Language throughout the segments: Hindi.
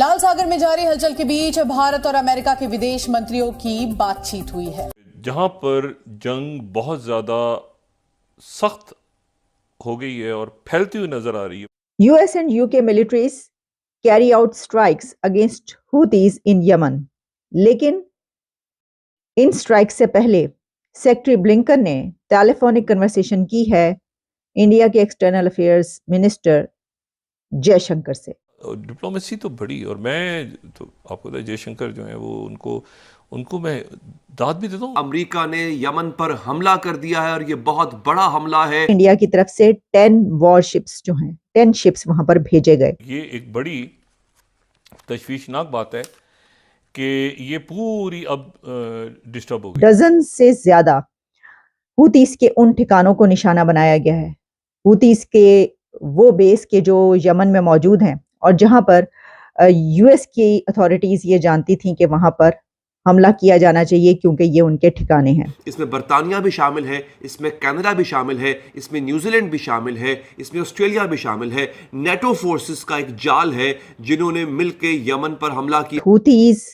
लाल सागर में जारी हलचल के बीच भारत और अमेरिका के विदेश मंत्रियों की बातचीत हुई है, जहां पर जंग बहुत ज्यादा सख्त हो गई है और फैलती हुई नजर आ रही है। US and UK militaries carry out strikes against Houthis in Yemen, लेकिन इन स्ट्राइक से पहले सेक्रेटरी ब्लिंकन ने टेलीफोनिक कन्वर्सेशन की है इंडिया के एक्सटर्नल अफेयर्स मिनिस्टर जयशंकर से। डिप्लोमेसी तो बड़ी, और मैं तो आपको पता है जयशंकर जो है वो उनको मैं दाद भी देता हूँ। अमेरिका ने यमन पर हमला कर दिया है और ये बहुत बड़ा हमला है। इंडिया की तरफ से 10 वॉरशिप्स जो हैं 10 शिप्स वहां पर भेजे गए। ये एक बड़ी तशवीशनाक बात है कि ये पूरी अब डिस्टर्ब हो गई। डजन से ज्यादा हूतीस के उन ठिकानों को निशाना बनाया गया है, हूतीस के वो बेस के जो यमन में मौजूद हैं और जहां पर यूएस की अथॉरिटीज ये जानती थी कि वहां पर हमला किया जाना चाहिए क्योंकि ये उनके ठिकाने हैं। इसमें बर्तानिया भी शामिल है, इसमें कनाडा भी शामिल है, इसमें न्यूजीलैंड भी शामिल है, इसमें ऑस्ट्रेलिया भी शामिल है। नेटो फोर्सेस का एक जाल है जिन्होंने मिलकर यमन पर हमला किया। हूतीज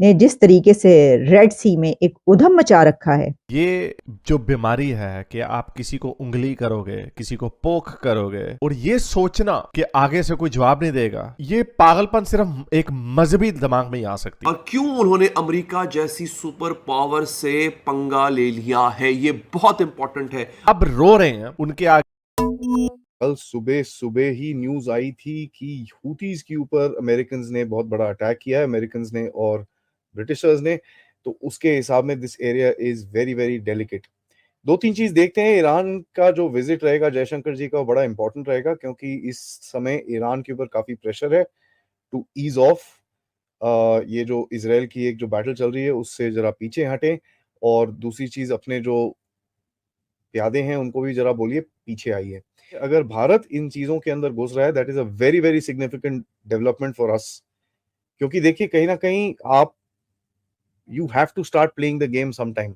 ने जिस तरीके से रेड सी में एक उधम मचा रखा है, ये जो बीमारी है कि आप किसी को उंगली करोगे, किसी को पोक करोगे और ये सोचना कि आगे से कोई जवाब नहीं देगा, ये पागलपन सिर्फ एक मजहबी दिमाग में ही आ सकती है। और क्यों उन्होंने अमेरिका जैसी सुपर पावर से पंगा ले लिया है, ये बहुत इंपॉर्टेंट है। अब रो रहे हैं उनके आगे। कल सुबह सुबह ही न्यूज आई थी कि हूतीज के ऊपर अमेरिकन्स ने बहुत बड़ा अटैक किया है, अमेरिकन्स ने और ब्रिटिशर्स ने, तो उसके हिसाब में this area is very very delicate. दो तीन चीज देखते हैं। ईरान का जो विजिट रहेगा जयशंकर जी का बड़ा इंपॉर्टेंट रहेगा क्योंकि इस समय ईरान के ऊपर काफी प्रेशर है टू ईज ऑफ ये जो इजराइल की एक जो बैटल चल रही है उससे जरा पीछे हटें, और दूसरी चीज अपने जो प्यादे हैं उनको भी जरा बोलिए पीछे आइए। अगर भारत इन चीजों के अंदर घुस रहा है that is a very very significant development for us, क्योंकि देखिए कहीं ना कहीं आप you have to start playing the game sometime।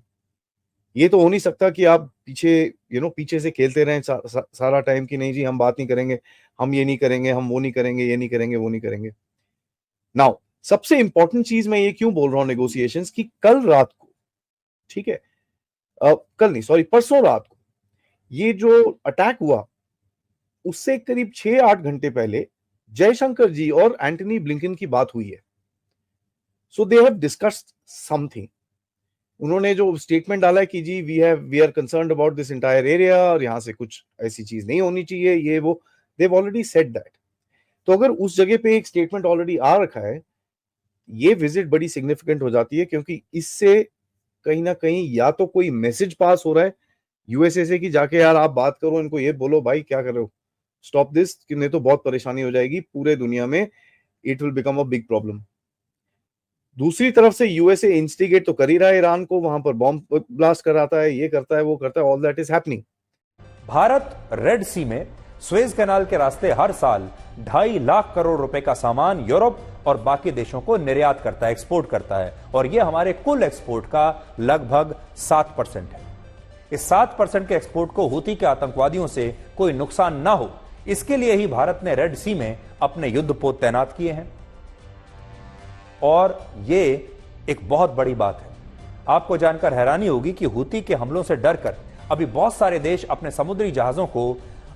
ये तो हो नहीं सकता कि आप पीछे पीछे से खेलते रहें सारा टाइम कि नहीं जी हम बात नहीं करेंगे, हम ये नहीं करेंगे, हम वो नहीं करेंगे, ये नहीं करेंगे, वो नहीं करेंगे। नाउ सबसे इंपॉर्टेंट चीज मैं ये क्यों बोल रहा हूं नेगोशिएशंस की, कल रात को, ठीक है, कल नहीं सॉरी परसों रात को ये जो अटैक हुआ उससे करीब 6-8 घंटे पहले जयशंकर जी और एंटनी ब्लिंकन की बात हुई है। So they have discussed something। उन्होंने जो स्टेटमेंट डाला है कि जी we are concerned about this entire area और यहाँ से कुछ ऐसी चीज नहीं होनी चाहिए, ये वो, they have already said that. तो अगर उस जगह पे एक स्टेटमेंट ऑलरेडी आ रखा है, ये विजिट बड़ी सिग्निफिकेंट हो जाती है क्योंकि इससे कहीं ना कहीं या तो कोई मैसेज पास हो रहा है यूएसए से कि जाके यार आप बात करो, इनको ये बोलो भाई क्या कर रहे हो, स्टॉप दिस, कि नहीं तो बहुत परेशानी हो जाएगी पूरे दुनिया में, it will become a big problem. दूसरी तरफ से यूएसए इंस्टिगेट तो कर ही रहा है ईरान को, वहां पर बॉम्ब ब्लास्ट कराता है, ये करता है, वो करता है, all that is happening. Bharat Red Sea में सुएज कैनाल के रास्ते हर साल 2.5 लाख करोड़ रुपए का सामान यूरोप और बाकी देशों को निर्यात करता है, एक्सपोर्ट करता है, और यह हमारे कुल एक्सपोर्ट का लगभग 7% है। इस 7% के एक्सपोर्ट को हूती के आतंकवादियों से कोई नुकसान ना हो, इसके लिए ही भारत ने रेड सी में अपने युद्धपोत तैनात किए हैं। और ये एक बहुत बड़ी बात है। आपको जानकर हैरानी होगी कि हूती के हमलों से डरकर अभी बहुत सारे देश अपने समुद्री जहाजों को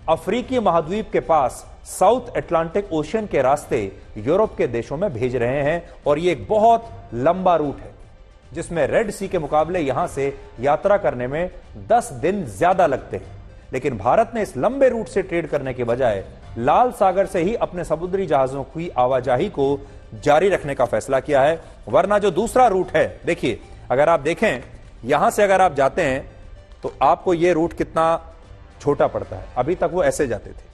अफ्रीकी महाद्वीप के पास साउथ अटलांटिक ओशियन के रास्ते यूरोप के देशों में भेज रहे हैं, और ये एक बहुत लंबा रूट है जिसमें रेड सी के मुकाबले यहां से यात्रा करने में 10 दिन ज्यादा लगते हैं। लेकिन भारत ने इस लंबे रूट से ट्रेड करने के बजाय लाल सागर से ही अपने समुद्री जहाजों की आवाजाही को जारी रखने का फैसला किया है। वरना जो दूसरा रूट है, देखिए अगर आप देखें यहां से अगर आप जाते हैं तो आपको यह रूट कितना छोटा पड़ता है। अभी तक वो ऐसे जाते थे,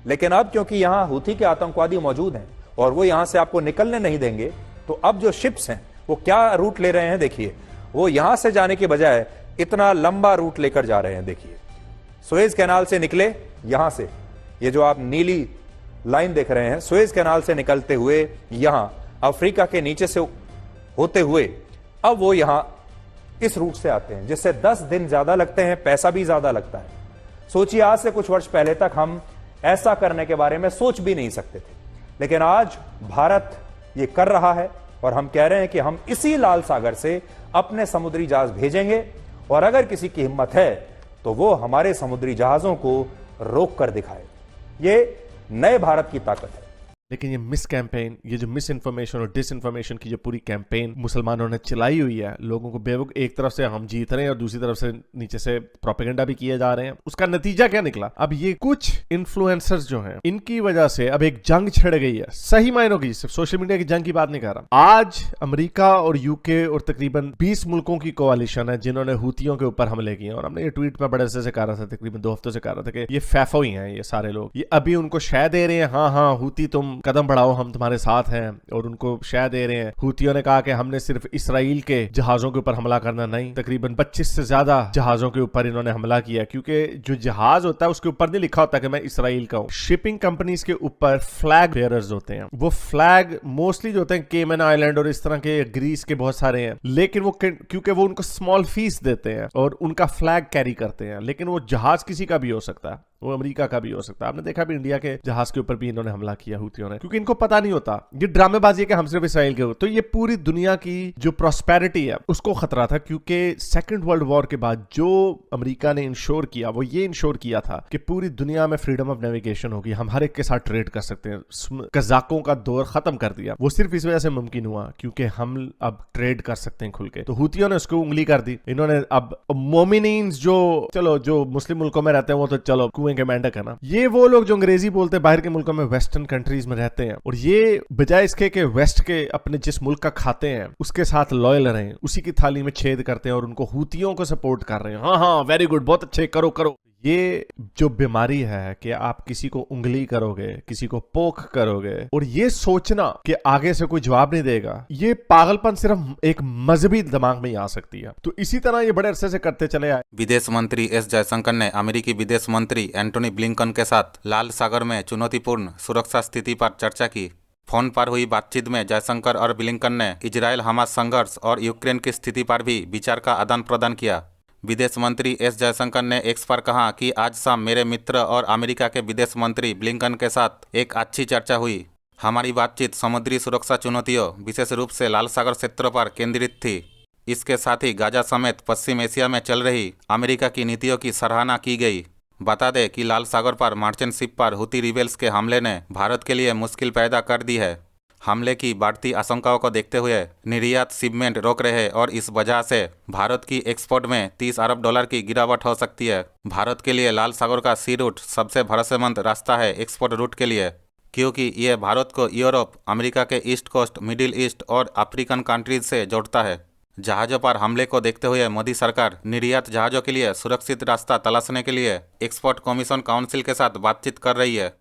लेकिन अब क्योंकि यहां हूती के आतंकवादी मौजूद हैं और वो यहां से आपको निकलने नहीं देंगे, तो अब जो शिप्स हैं वो क्या रूट ले रहे हैं, देखिए वो यहां से जाने के बजाय इतना लंबा रूट लेकर जा रहे हैं। देखिए सुएज कैनाल से निकले, यहां से ये जो आप नीली लाइन देख रहे हैं, सुएज कैनाल से निकलते हुए यहां अफ्रीका के नीचे से होते हुए अब वो यहां इस रूट से आते हैं, जिससे 10 दिन ज्यादा लगते हैं, पैसा भी ज्यादा लगता है। सोचिए आज से कुछ वर्ष पहले तक हम ऐसा करने के बारे में सोच भी नहीं सकते थे, लेकिन आज भारत ये कर रहा है और हम कह रहे हैं कि हम इसी लाल सागर से अपने समुद्री जहाज भेजेंगे और अगर किसी की हिम्मत है तो वो हमारे समुद्री जहाजों को रोक कर दिखाए। ये नए भारत की ताकत है। लेकिन ये मिस कैंपेन, ये जो मिस इन्फॉर्मेशन और डिस इन्फॉर्मेशन की जो पूरी कैंपेन मुसलमानों ने चलाई हुई है, लोगों को बेवकूफ, एक तरफ से हम जीत रहे हैं और दूसरी तरफ से नीचे से प्रोपेगेंडा भी किए जा रहे हैं, उसका नतीजा क्या निकला? अब ये कुछ इन्फ्लुएंसर्स जो हैं, इनकी वजह से अब एक जंग छिड़ गई है, सही मायनों की, सिर्फ सोशल मीडिया की जंग की बात नहीं कर रहा। आज अमेरिका और यूके और तकरीबन 20 मुल्कों की कोalition है जिन्होंने हूतियों के ऊपर हमले किए, और हमने ये ट्वीट में बड़े अरसे से कहा रहा था, तकरीबन 2 हफ्तों से कहा रहा था कि ये फैफो ही हैं, ये सारे लोग, ये अभी उनको शय दे रहे हैं, हाँ हाँ हूती तुम कदम बढ़ाओ, हम तुम्हारे साथ हैं, और उनको शय दे रहे हैं। हूतियों ने कहा कि हमने सिर्फ इसराइल के जहाजों के ऊपर हमला करना, नहीं, तकरीबन 25 से ज्यादा जहाजों के ऊपर इन्होंने हमला किया, क्योंकि जो जहाज होता है उसके ऊपर नहीं लिखा होता कि मैं इसराइल का हूं। शिपिंग कंपनीज के ऊपर फ्लैग बेयरर्स होते हैं, वो फ्लैग मोस्टली जो होते हैं केमन आइलैंड और इस तरह के, ग्रीस के बहुत सारे हैं, लेकिन वो क्योंकि वो उनको स्मॉल फीस देते हैं और उनका फ्लैग कैरी करते हैं, लेकिन वो जहाज किसी का भी हो सकता है, वो अमेरिका का भी हो सकता है। आपने देखा भी इंडिया के जहाज के ऊपर भी इन्होंने हमला किया हूतियों ने, क्योंकि इनको पता नहीं होता, ये ड्रामेबाजी है कि हम सिर्फ इसराइल के हो। तो ये पूरी दुनिया की जो प्रॉस्पेरिटी है उसको खतरा था, क्योंकि सेकंड वर्ल्ड वॉर के बाद जो अमेरिका ने इंश्योर किया, वो ये इंश्योर किया था कि पूरी दुनिया में फ्रीडम ऑफ नेविगेशन होगी, हम हर एक के साथ ट्रेड कर सकते हैं। कजाकों का दौर खत्म कर दिया, वो सिर्फ इस वजह से मुमकिन हुआ क्योंकि हम अब ट्रेड कर सकते हैं खुल के। तो हूतियों ने उसको उंगली कर दी, इन्होंने अब मोमिनीन्स जो, चलो जो मुस्लिम मुल्कों में रहते हैं वो तो चलो कुएं के मेंढक है ना, ये वो लोग जो अंग्रेजी बोलते हैं बाहर के मुल्कों में, वेस्टर्न कंट्रीज में रहते हैं, और ये बजाय इसके कि वेस्ट के अपने जिस मुल्क का खाते हैं उसके साथ लॉयल रहें, उसी की थाली में छेद करते हैं और उनको हूतियों को सपोर्ट कर रहे हैं। हाँ हाँ वेरी गुड, बहुत अच्छे, करो करो। ये जो बीमारी है कि आप किसी को उंगली करोगे, किसी को पोक करोगे, और ये सोचना कि आगे से कोई जवाब नहीं देगा, ये पागलपन सिर्फ एक मजहबी दिमाग में ही आ सकती है। तो इसी तरह ये बड़े अरसे से करते चले आए। विदेश मंत्री एस जयशंकर ने अमेरिकी विदेश मंत्री एंटोनी ब्लिंकन के साथ लाल सागर में चुनौतीपूर्ण सुरक्षा स्थिति पर चर्चा की। फोन पर हुई बातचीत में जयशंकर और ब्लिंकन ने इजरायल हमास संघर्ष और यूक्रेन की स्थिति पर भी विचार का आदान प्रदान किया। विदेश मंत्री एस जयशंकर ने एक्स पर कहा कि आज शाम मेरे मित्र और अमेरिका के विदेश मंत्री ब्लिंकन के साथ एक अच्छी चर्चा हुई। हमारी बातचीत समुद्री सुरक्षा चुनौतियों, विशेष रूप से लाल सागर क्षेत्र पर केंद्रित थी। इसके साथ ही गाजा समेत पश्चिम एशिया में चल रही अमेरिका की नीतियों की सराहना की गई। बता दें कि लाल सागर पर मर्चेंट शिप पर हुती रिबेल्स के हमले ने भारत के लिए मुश्किल पैदा कर दी है। हमले की बढ़ती आशंकाओं को देखते हुए निर्यात शिपमेंट रोक रहे और इस वजह से भारत की एक्सपोर्ट में 30 अरब डॉलर की गिरावट हो सकती है। भारत के लिए लाल सागर का सी रूट सबसे भरोसेमंद रास्ता है एक्सपोर्ट रूट के लिए, क्योंकि यह भारत को यूरोप, अमेरिका के ईस्ट कोस्ट, मिडिल ईस्ट और अफ्रीकन कंट्रीज से जोड़ता है। जहाज़ों पर हमले को देखते हुए मोदी सरकार निर्यात जहाज़ों के लिए सुरक्षित रास्ता तलाशने के लिए एक्सपोर्ट कमीशन काउंसिल के साथ बातचीत कर रही है।